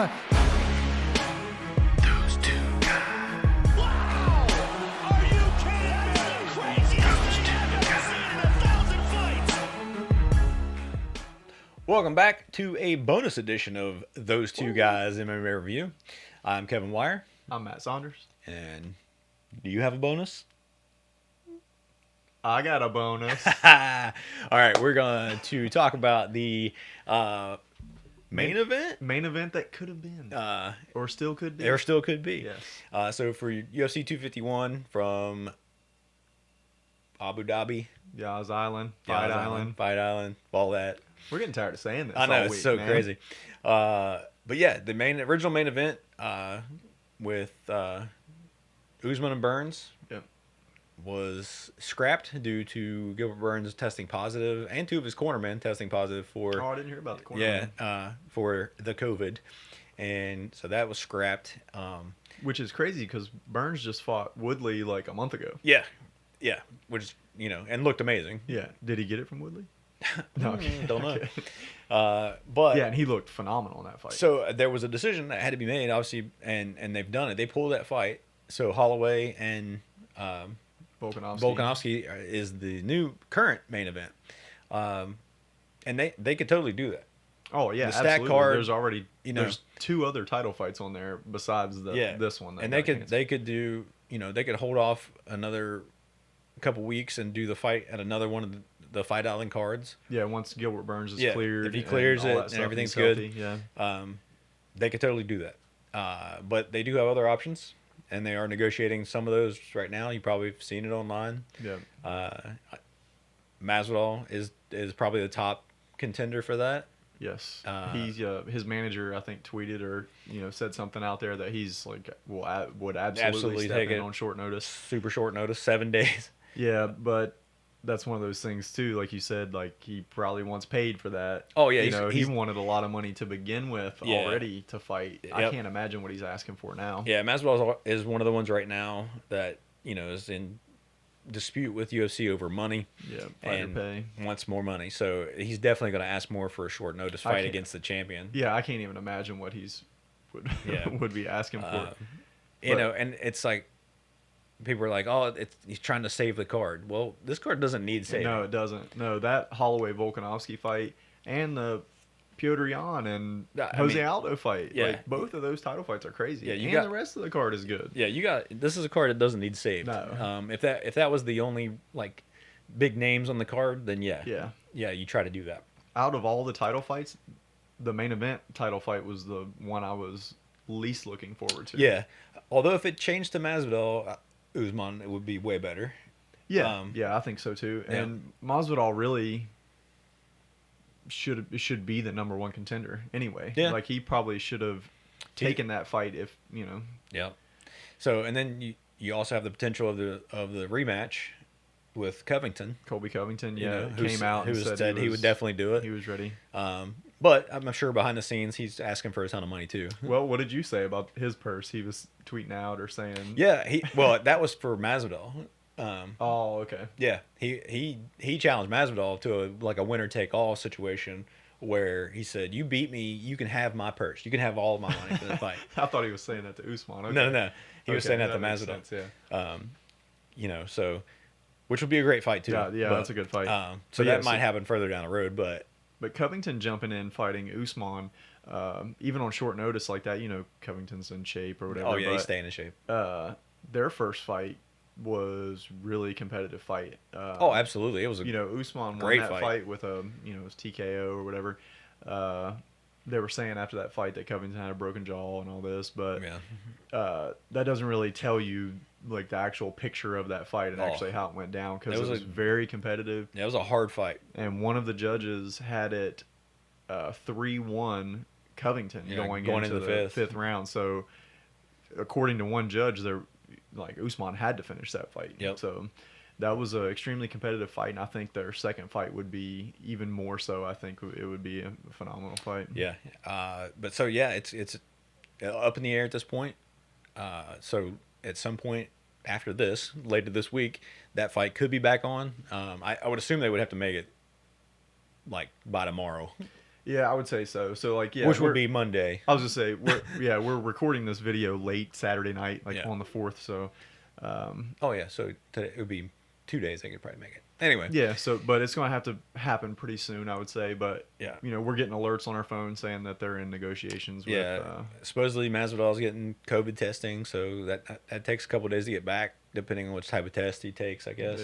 Usman. Those two guys. Wow! Are you kidding me? Craziest thing I've ever seen in 1,000 fights. Welcome back to a bonus edition of Those Two Guys MMA Review. I'm Kevin Wire, I'm Matt Saunders. and do you have a bonus? I got a bonus. All right, we're going to talk about the main event. Main event that could have been. Or still could be. There still could be. Yes. So for UFC 251 from Abu Dhabi, Yas Island. Fight Island. Fight Island, all that. We're getting tired of saying this. I know, all it's week, so man. crazy. But yeah, the original main event with Usman and Burns Yep. was scrapped due to Gilbert Burns testing positive and two of his cornermen testing positive for Oh, I didn't hear about the corner. yeah for the COVID, and so that was scrapped. Which is crazy because Burns just fought Woodley like a month ago. Yeah, which and looked amazing. Yeah. Did he get it from Woodley? No, okay. Don't know. Okay. But Yeah, and he looked phenomenal in that fight. so there was a decision that had to be made, obviously, and they've done it. They pulled that fight. So Holloway and Volkanovski is the new current main event, and they could totally do that. Oh yeah, the stack absolutely. card, There's already there's two other title fights on there besides this one. that And got canceled. they could do they could hold off another couple weeks and do the fight at another one of the Fight Island cards. Yeah, once Gilbert Burns is Yeah, cleared, if he clears and all it that and stuff, everything's he's good. healthy, yeah. They could totally do that. But they do have other options, and they are negotiating some of those right now. You probably have seen it online. Yeah. Masvidal is probably the top contender for that. Yes. He's his manager, I think, tweeted or said something out there that he's like would absolutely step take in it. on short notice. Super short notice, 7 days. Yeah, but that's one of those things too. Like you said, like he probably wants paid for that. Oh, yeah, he he's- wanted a lot of money to begin with Yeah. already to fight. I Yep. can't imagine what he's asking for now. Yeah, Masvidal is one of the ones right now that is in dispute with UFC over money. Yeah, fighter and pay. wants more money. So he's definitely going to ask more for a short notice fight can't- against the champion. Yeah, I can't even imagine what he's Yeah. would be asking for. And it's like people are like, "Oh, he's trying to save the card." Well, this card doesn't need saving. No, it doesn't. No, that Holloway Volkanovski fight and the Piotr Jan and I Jose mean, Aldo fight. yeah. Like both of those title fights are crazy. Yeah, you and got- the rest of the card is good. Yeah, this is a card that doesn't need saved. No. If that was the only like big names on the card, then yeah, you try to do that. Out of all the title fights, the main event title fight was the one I was least looking forward to. Yeah, although if it changed to Masvidal, Usman, it would be way better. Yeah, I think so too. yeah. And Masvidal really should be the number one contender anyway. Yeah. Like he probably should have taken that fight if Yeah. So and then you also have the potential of the rematch with Covington. Colby Covington, who came out and said he would definitely do it. He was ready. But I'm sure behind the scenes he's asking for a ton of money too. Well, what did you say about his purse? He was tweeting out or saying, Yeah, that was for Masvidal. "Oh, okay, Yeah, he challenged Masvidal to a winner take all situation where he said, "You beat me, you can have my purse, you can have all of my money for the fight." I thought he was saying that to Usman. Okay. No, he was Okay, saying that to makes Masvidal. sense, yeah. So which would be a great fight too. Yeah, But, that's a good fight. So But yeah, that might happen further down the road, but But Covington jumping in fighting Usman, even on short notice like that, Covington's in shape or whatever. oh yeah, he's but, staying in shape. Their first fight was really competitive fight. Oh, absolutely, it was a Usman won great that fight. fight with a it was TKO or whatever. They were saying after that fight that Covington had a broken jaw and all this, but yeah. that doesn't really tell you like the actual picture of that fight and Oh. actually how it went down because It it was was very competitive. It was a hard fight. And one of the judges had it 3-1 Covington Yeah, going into into the the fifth. fifth round. So according to one judge, Usman had to finish that fight. Yep. So that was an extremely competitive fight, and I think their second fight would be even more so. I think it would be a phenomenal fight. Yeah, but so yeah, it's up in the air at this point. So at some point after this, later this week, that fight could be back on. I would assume they would have to make it like by tomorrow. Yeah, I would say so. So like, yeah, which would we're- be Monday. I was just say we're recording this video late Saturday night, like Yeah. on the 4th. So, Oh yeah, so today, it would be 2 days. I could probably make it. Anyway. yeah. So, but it's gonna have to happen pretty soon, I would say. But Yeah. you know, we're getting alerts on our phone saying that they're in negotiations Yeah, with. supposedly Masvidal's getting COVID testing, so that takes a couple days to get back, depending on which type of test he takes, I guess.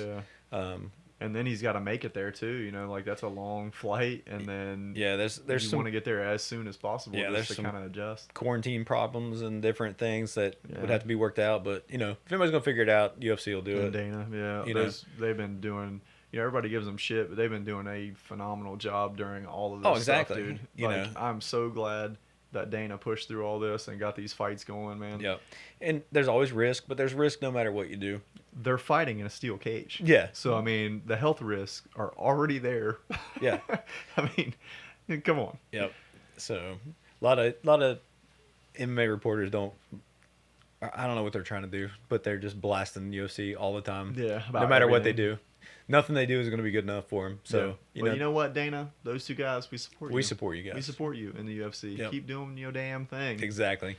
Yeah. And then he's got to make it there too. You know, like that's a long flight, and then Yeah, there's you some want to get there as soon as possible. Yeah, just there's to some- kind of adjust. quarantine problems and different things that would Yeah. have to be worked out. But if anybody's gonna figure it out, UFC will do And it. Dana, yeah, You know. they've been doing. You know, everybody gives them shit, but they've been doing a phenomenal job during all of this Oh, exactly. stuff, dude. You Like, know. I'm so glad that Dana pushed through all this and got these fights going, man. Yeah, and there's always risk, but there's risk no matter what you do. They're fighting in a steel cage. Yeah. So I mean, the health risks are already there. Yeah. I mean, come on. Yep. So a lot of MMA reporters don't. I don't know what they're trying to do, but they're just blasting UFC all the time. Yeah, No about matter what they everything. do, nothing they do is going to be good enough for them. So Well, you know what, Dana? Those two guys, we support you. we support you guys. We support you in the UFC. Yep. Keep doing your damn thing. Exactly.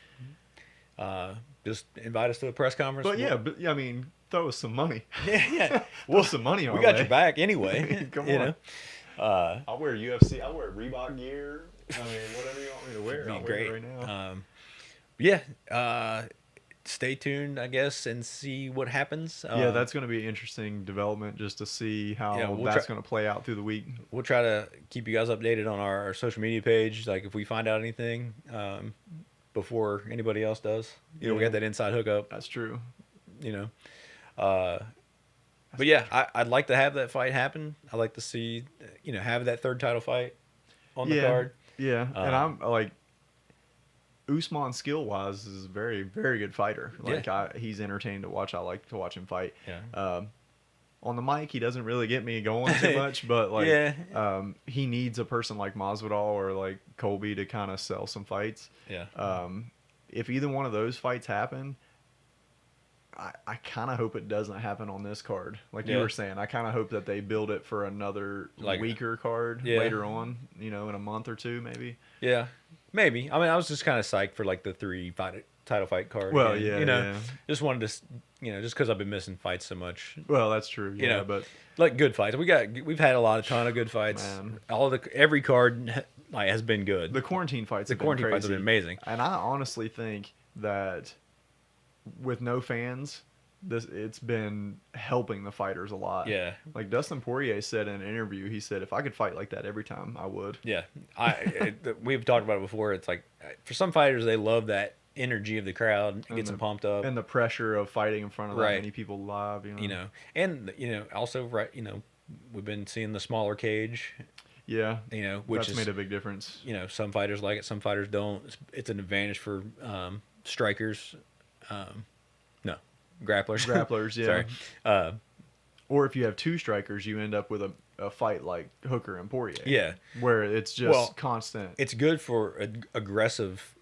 Just invite us to a press conference. But yeah, I mean, throw us some money. yeah. Throw some money on We got your back anyway. Come you on. know? I'll wear UFC. I'll wear Reebok gear. I mean, whatever you want me to wear, Be I'll great. wear it right now. Yeah. Stay tuned, I guess, and see what happens. Yeah, that's going to be an interesting development just to see how Yeah, we'll that's try- going to play out through the week. We'll try to keep you guys updated on our social media page. Like if we find out anything before anybody else does, we Yeah. got that inside hookup. That's true. But yeah, I'd like to have that fight happen. I'd like to see, have that third title fight on the card. Yeah, and I'm like, Usman skill wise is a very, very good fighter. Like he's entertaining to watch. I like to watch him fight. Yeah. On the mic, he doesn't really get me going too much, but like, Yeah. he needs a person like Masvidal or like Colby to kind of sell some fights. Yeah. If either one of those fights happen, I kind of hope it doesn't happen on this card. Like you Yeah. were saying, I kind of hope that they build it for another Like- weaker card Yeah. later on, in a month or two maybe. Yeah. Maybe. I mean, I was just kind of psyched for like the title fight card. Well, again, yeah. just wanted to, just because I've been missing fights so much. Well, that's true. Yeah, know, but Like good fights. We've had a ton of good fights. Man. Every card has been good. the quarantine fights. The have been quarantine fights have crazy. been amazing. And I honestly think that with no fans, it's been helping the fighters a lot. Yeah. Like Dustin Poirier said in an interview, he said, if I could fight like that every time, I would. Yeah, we've talked about it before. It's like for some fighters, they love that energy of the crowd. It gets them pumped up. And the pressure of fighting in front of that Right. many people live. And also we've been seeing the smaller cage. Yeah. Which That's made a big difference. Some fighters like it, some fighters don't. It's an advantage for strikers. No, grapplers. Grapplers, yeah. Sorry. Or if you have two strikers, you end up with a fight like Hooker and Poirier. Yeah. Where it's just Well, constant. It's good for aggressive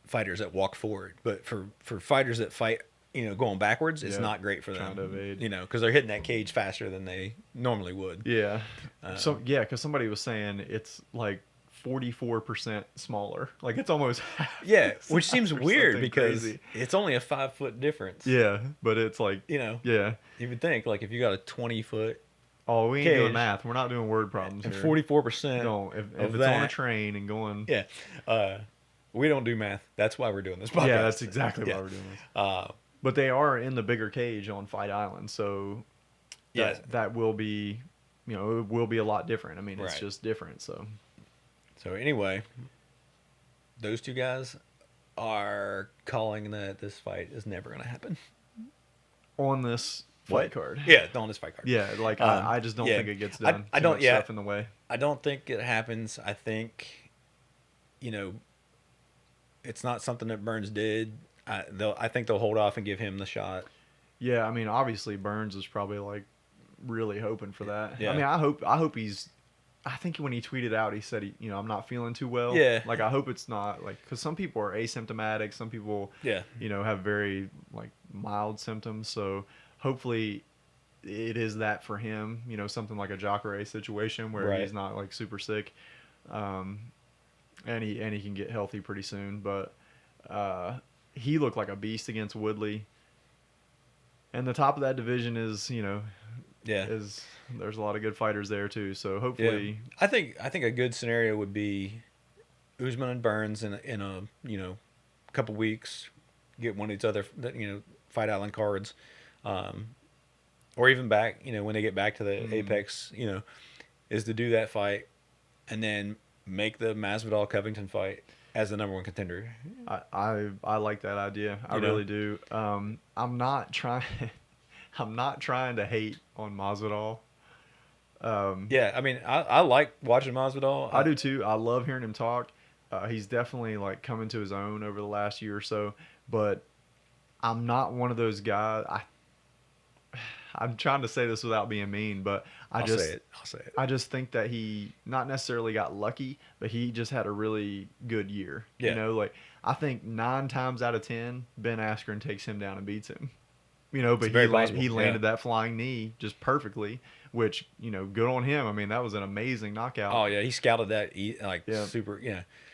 fighters that walk forward, but for fighters that fight, going backwards, it's Yeah. not great for Trying them. to evade. Because they're hitting that cage faster than they normally would. Yeah. Because somebody was saying it's like 44% smaller. Like it's almost half Yeah, the which size seems or weird something because crazy. it's only a 5-foot difference. Yeah, but it's like Yeah, you would think like if you got a 20-foot Oh, we ain't cage. doing math. We're not doing word problems and here. 44%. No, if of it's on a that- train and going. Yeah, we don't do math. That's why we're doing this podcast. Yeah, that's exactly Yeah. why we're doing this. Uh, But they are in the bigger cage on Fight Island, so Yeah. that will be, it will be a lot different. I mean, it's Right. just different. So So anyway, those two guys are calling that this fight is never going to happen. on this fight card, Yeah, on this fight card. yeah, like I just don't yeah. think it gets I- done. I Too don't- much yeah. stuff in the way. I don't think it happens. I think, it's not something that Burns did. I think they'll hold off and give him the shot. Yeah, I mean, obviously Burns is probably like really hoping for that. Yeah. I mean, I hope he's. I think when he tweeted out, he said, I'm not feeling too well. Yeah. Like, I hope it's not like, because some people are asymptomatic, some people, Yeah. have very like mild symptoms. So hopefully, it is that for him. Something like a Jacare situation where Right. he's not like super sick. and he can get healthy pretty soon. But he looked like a beast against Woodley. And the top of that division is, Yeah. there's a lot of good fighters there too. So Yeah. hopefully, I think a good scenario would be Usman and Burns in a couple weeks, get one of these other Fight Island cards, or even back when they get back to the Apex, is to do that fight, and then make the Masvidal Covington fight as the number one contender. I like that idea. I really do. I'm not trying. I'm not trying to hate on Masvidal. Yeah, I mean, I like watching Masvidal. I do too. I love hearing him talk. He's definitely like coming to his own over the last year or so. But I'm not one of those guys. I'm trying to say this without being mean, but I'll say it. I just think that he not necessarily got lucky, but he just had a really good year. Yeah. Like I think 9 times out of 10, Ben Askren takes him down and beats him. But he landed that flying knee just perfectly, which, good on him. I mean, that was an amazing knockout. Oh, yeah, he scouted that super,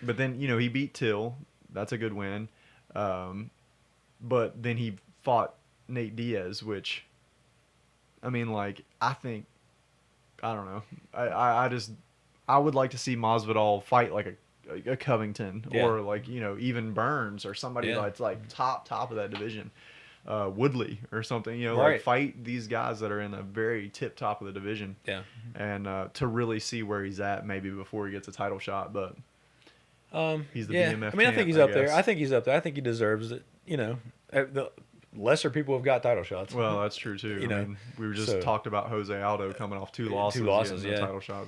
But then, he beat Till. That's a good win. But then he fought Nate Diaz, which, I mean, like, I don't know. I would like to see Masvidal fight like a Covington or like, even Burns or somebody that's like top of that division. Woodley or something, like fight these guys that are in a very tip top of the division. Yeah. And to really see where he's at maybe before he gets a title shot. But he's the BMF I mean, I think he's up there. guess. I think he's up there. I think he deserves it. The lesser people have got title shots. Well, that's true too. I mean, we were just talked about Jose Aldo coming off 2 losses. 2 losses, getting the title shot.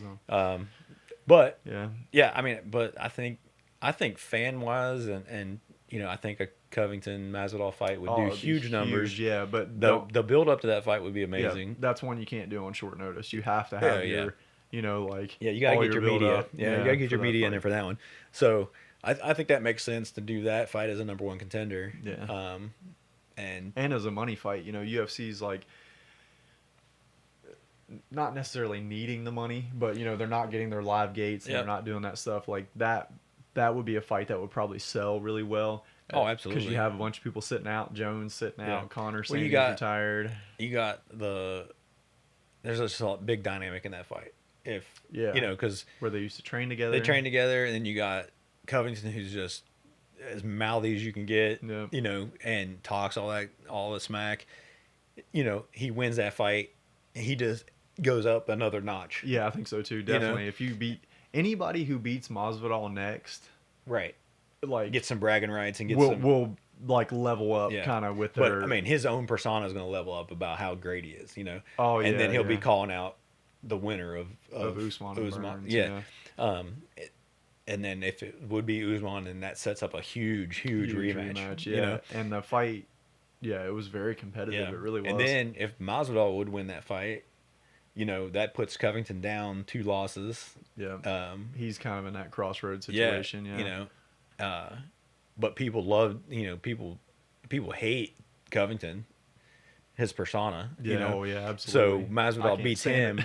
But yeah. I mean, but I think fan wise and I think a Covington Masvidal fight would do huge numbers. Yeah, but the build up to that fight would be amazing. Yeah, that's one you can't do on short notice. You have to have your, like you gotta get your media. Up, you gotta get your media in there for that one. So I think that makes sense to do that fight as a number one contender. Yeah. And as a money fight, UFC's like not necessarily needing the money, but they're not getting their live gates and they're not doing that stuff like that. That would be a fight that would probably sell really well. Oh, absolutely. Because you have a bunch of people sitting out, Jones sitting out, Connor saying he's retired. You got there's a big dynamic in that fight. Because where they used to train together. They train together, and then you got Covington, who's just as mouthy as you can get, and talks all the smack. He wins that fight, and he just goes up another notch. Yeah, I think so too. Definitely. If you beat anybody who beats Masvidal next, right, like get some bragging rights and will like level up kind of with their. But I mean, his own persona is going to level up about how great he is, Oh yeah, and then he'll be calling out the winner of Usman. And Burns, yeah. And then if it would be Usman, then that sets up a huge rematch. Yeah, and the fight, it was very competitive. It really was. And then if Masvidal would win that fight, that puts Covington down 2 losses. Yeah. He's kind of in that crossroads situation. Yeah. But people love, people hate Covington, his persona. Oh yeah, absolutely. So Masvidal beats him.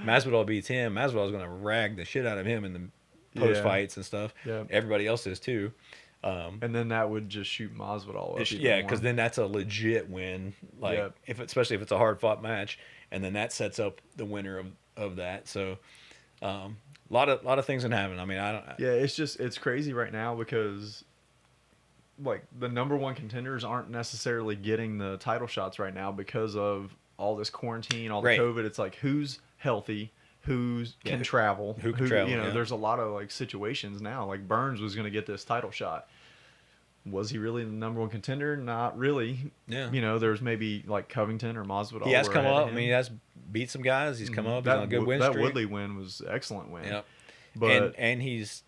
Masvidal beats him. Masvidal's going to rag the shit out of him in the post fights and stuff. Yeah. Everybody else is too. And then that would just shoot Masvidal up. Yeah, because then that's a legit win. Like especially if it's a hard fought match, and then that sets up the winner of that. So, a lot of things can happen. I mean, I don't. Yeah, it's crazy right now because, like, the number one contenders aren't necessarily getting the title shots right now because of all this quarantine, all the COVID. It's like who's healthy. Who can travel? Who can travel? There's a lot of like situations now. Like Burns was going to get this title shot. Was he really the number one contender? Not really. Yeah. There's maybe like Covington or Masvidal. He has come up. I mean, he has beat some guys. He's come up. He's on a good win streak. That Woodley win was an excellent win. Yep. But and he's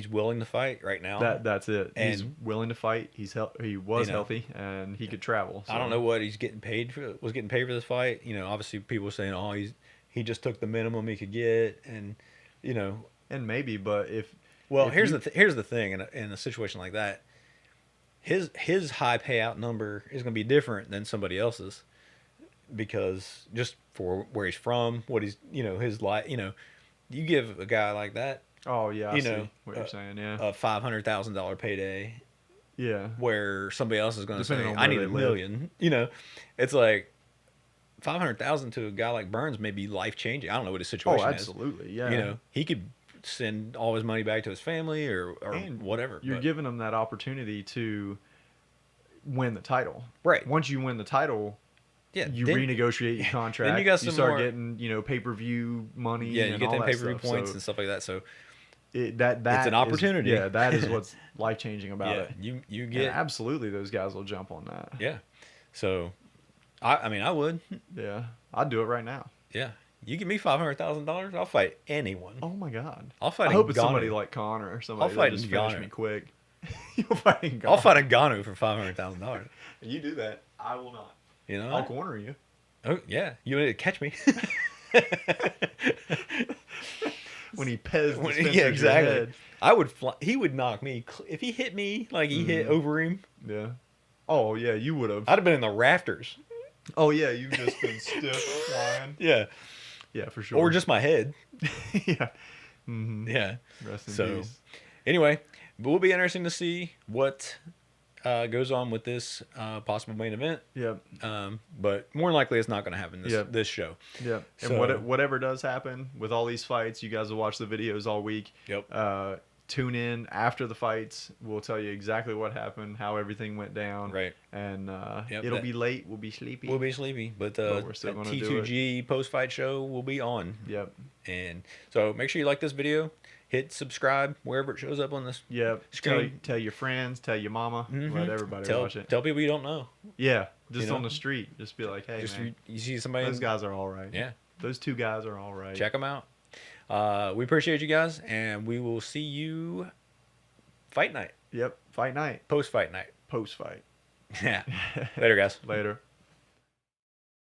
willing to fight right now. That's it. And he's willing to fight. He was healthy and he could travel. So. I don't know what he's getting paid for. Was getting paid for this fight. Obviously people were saying, oh, he just took the minimum he could get, and and maybe, but here's the thing in a situation like that, his high payout number is going to be different than somebody else's because just for where he's from, what he's his life, you give a guy like that Oh yeah, I You see know, what you're saying. Yeah, a $500,000 payday, yeah. where somebody else is going to say, Depending on "I where need they a live. million." You know, it's like 500,000 to a guy like Burns may be life changing. I don't know what his Oh, situation is. absolutely. Yeah. You know, he could send all his money back to his family or And whatever. you're but- giving them that opportunity to win the title. Right. Once you win the title, yeah, you then- renegotiate your contract. you got you some start more- getting, pay-per-view money Yeah, you and get all them that pay-per-view stuff. points So and stuff like that. So that It's an is- opportunity. yeah, that is what's life-changing about yeah, it. you And get absolutely those guys will jump on that. yeah. So I mean I would. Yeah. I'd do it right now. Yeah. You give me $500,000, I'll fight anyone. Oh my god. I'll fight I hope it's Ngannou. somebody like Connor or somebody I'll fight that just finish Ngannou. me quick. You'll fight Ngannou. I'll fight Ngannou for $500,000. You do that. I will not. You know? I'll corner you. Oh yeah, you need to catch me. When he pez When- Spencer's yeah, exactly. head. I would fly. He would knock me if he hit me like he hit over him. Yeah. Oh yeah, you would have. I'd have been in the rafters. Oh yeah, you've just been stiff flying. Yeah, Yeah, for sure. or just my head. yeah. Mm-hmm. Yeah. Rest in So- peace. Anyway, but will be interesting to see what goes on with this possible main event. Yep. But more than likely, it's not going to happen this Yep. this show. Yep. And So- whatever does happen with all these fights, you guys will watch the videos all week. Yep. Tune in after the fights. We'll tell you exactly what happened, how everything went down. Right. And Yep, it'll that- be late. We'll be sleepy. We'll be sleepy, but we're still gonna do it. T2G post fight show will be on. Yep. And so make sure you like this video, hit subscribe wherever it shows up on this. Yep. Screen. Tell your friends, tell your mama, let everybody tell, watch it. Tell people you don't know. Yeah. Just You know? on the street. Just be like, hey, Just man, you see somebody. those guys are all right. Yeah. Those two guys are all right. Check them out. We appreciate you guys, and we will see you fight night, Yep. Fight night. post fight night. Post fight. Yeah. Later, guys. Later.